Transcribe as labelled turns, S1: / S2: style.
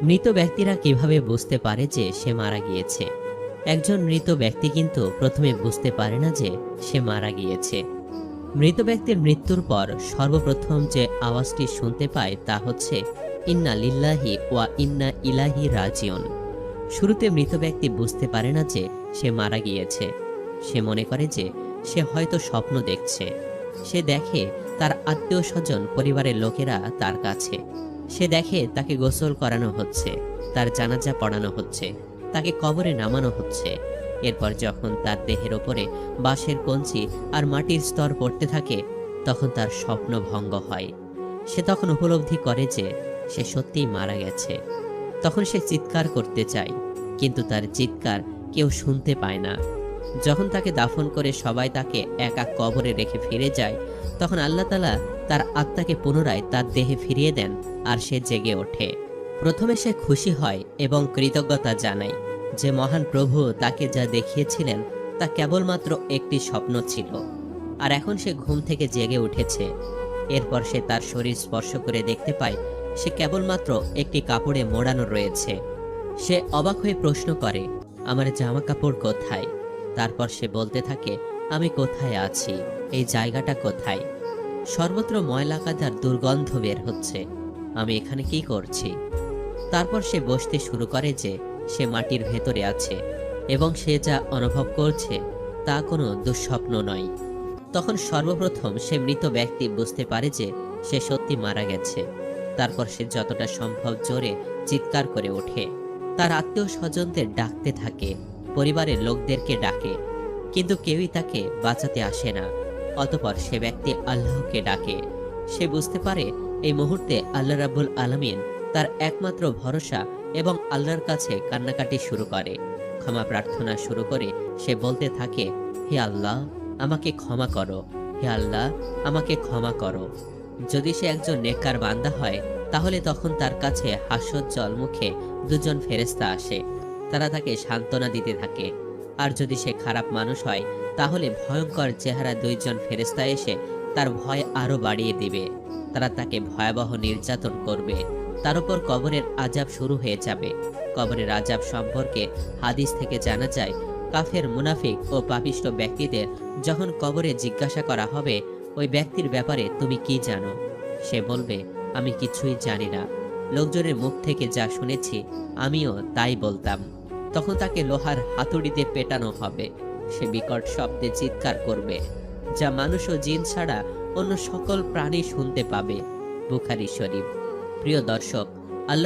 S1: মৃত ব্যক্তিরা কিভাবে বুঝতে পারে যে সে মারা গিয়েছে? একজন মৃত ব্যক্তি কিন্তু প্রথমে বুঝতে পারে না যে সে মারা গিয়েছে। মৃত ব্যক্তির মৃত্যুর পর সর্বপ্রথম যে আওয়াজটি শুনতে পায় তা হচ্ছে ইন্না লিল্লাহি ওয়া ইন্না ইলাইহি রাজিউন। শুরুতে মৃত ব্যক্তি বুঝতে পারে না যে সে মারা গিয়েছে। সে মনে করে যে সে হয়তো স্বপ্ন দেখছে। সে দেখে তার আত্মীয় স্বজন, পরিবারের লোকেরা তার কাছে। সে দেখে তাকে গোসল করানো হচ্ছে, তার জানাজা পড়ানো হচ্ছে, তাকে কবরে নামানো হচ্ছে। এরপর যখন তার দেহের ওপরে বাঁশের কঞ্চি আর মাটির স্তর পড়তে থাকে, তখন তার স্বপ্ন ভঙ্গ হয়। সে তখন উপলব্ধি করে যে সে সত্যিই মারা গেছে। তখন সে চিৎকার করতে চায়, কিন্তু তার চিৎকার কেউ শুনতে পায় না। যখন তাকে দাফন করে সবাই তাকে একা কবরে রেখে ফিরে যায়, তখন আল্লাহ তাআলা তার আত্মাকে পুনরায় তার দেহে ফিরিয়ে দেন আর সে জেগে ওঠে। প্রথমে সে খুশি হয় এবং কৃতজ্ঞতা জানায় যে মহান প্রভু তাকে যা দেখিয়েছিলেন তা কেবলমাত্র একটি স্বপ্ন ছিল, আর এখন সে ঘুম থেকে জেগে উঠেছে। এরপর সে তার শরীর স্পর্শ করে দেখতে পায় সে কেবলমাত্র একটি কাপড়ে মোড়ানো রয়েছে। সে অবাক হয়ে প্রশ্ন করে, আমার জামা কাপড় কোথায়? তারপর সে বলতে থাকে, আমি কোথায় আছি? এই জায়গাটা কোথায়? সর্বত্র ময়লা কাদার দুর্গন্ধ বের হচ্ছে। আমি এখানে কি করছি? তারপর সে বসতে শুরু করে যে সে মাটির ভেতরে আছে এবং সে যা অনুভব করছে তা কোনো দুঃস্বপ্ন নয়। তখন সর্বপ্রথম সে মৃত ব্যক্তি বুঝতে পারে যে সে সত্যি মারা গেছে। তারপর সে যতটা সম্ভব জোরে চিৎকার করে ওঠে। তার আত্মীয় স্বজনদের ডাকতে থাকে, পরিবারের লোকদেরকে ডাকে, কিন্তু কেউই তাকে বাঁচাতে আসে না। অতঃপর সে ব্যক্তি আল্লাহকে ডাকে। সে বুঝতে পারে এই মুহূর্তে আল্লাহ রাব্বুল আলামিন তার একমাত্র ভরসা এবং আল্লাহর কাছে কান্নাকাটি শুরু করে, ক্ষমা প্রার্থনা শুরু করে। সে বলতে থাকে, হে আল্লাহ, আমাকে ক্ষমা করো। হে আল্লাহ, আমাকে ক্ষমা করো। যদি সে একজন নেককার বান্দা হয়, তাহলে তখন তার কাছে হাস্যোজ্জ্বল মুখে দুজন ফেরেশতা আসে। তারা তাকে সান্ত্বনা দিতে থাকে। আর যদি সে খারাপ মানুষ হয়, তাহলে ভয়ঙ্কর চেহারা দুইজন ফেরেশতা এসে তার ভয় আরো বাড়িয়ে দিবে। তারা তাকে ভয়াবহ নির্যাতন করবে। তার উপর কবরের আযাব শুরু হয়ে যাবে। কবরের আযাব সম্পর্কে হাদিস থেকে জানা যায়, কাফের, মুনাফিক ও পাপিষ্ঠ ব্যক্তিদের যখন কবরে জিজ্ঞাসা করা হবে, ওই ব্যক্তির ব্যাপারে তুমি কি জানো? সে বলবে, আমি কিছুই জানি না। লোকজনের মুখ থেকে যা শুনেছি আমিও তাই বলতাম। তখন তাকে লোহার হাতুড়িতে পেটানো হবে। সে বিকট শব্দে চিৎকার করবে, যা মানুষ ও জিন ছাড়া অন্য সকল প্রাণী শুনতে পাবে। বুখারী শরীফ। প্রিয় দর্শক,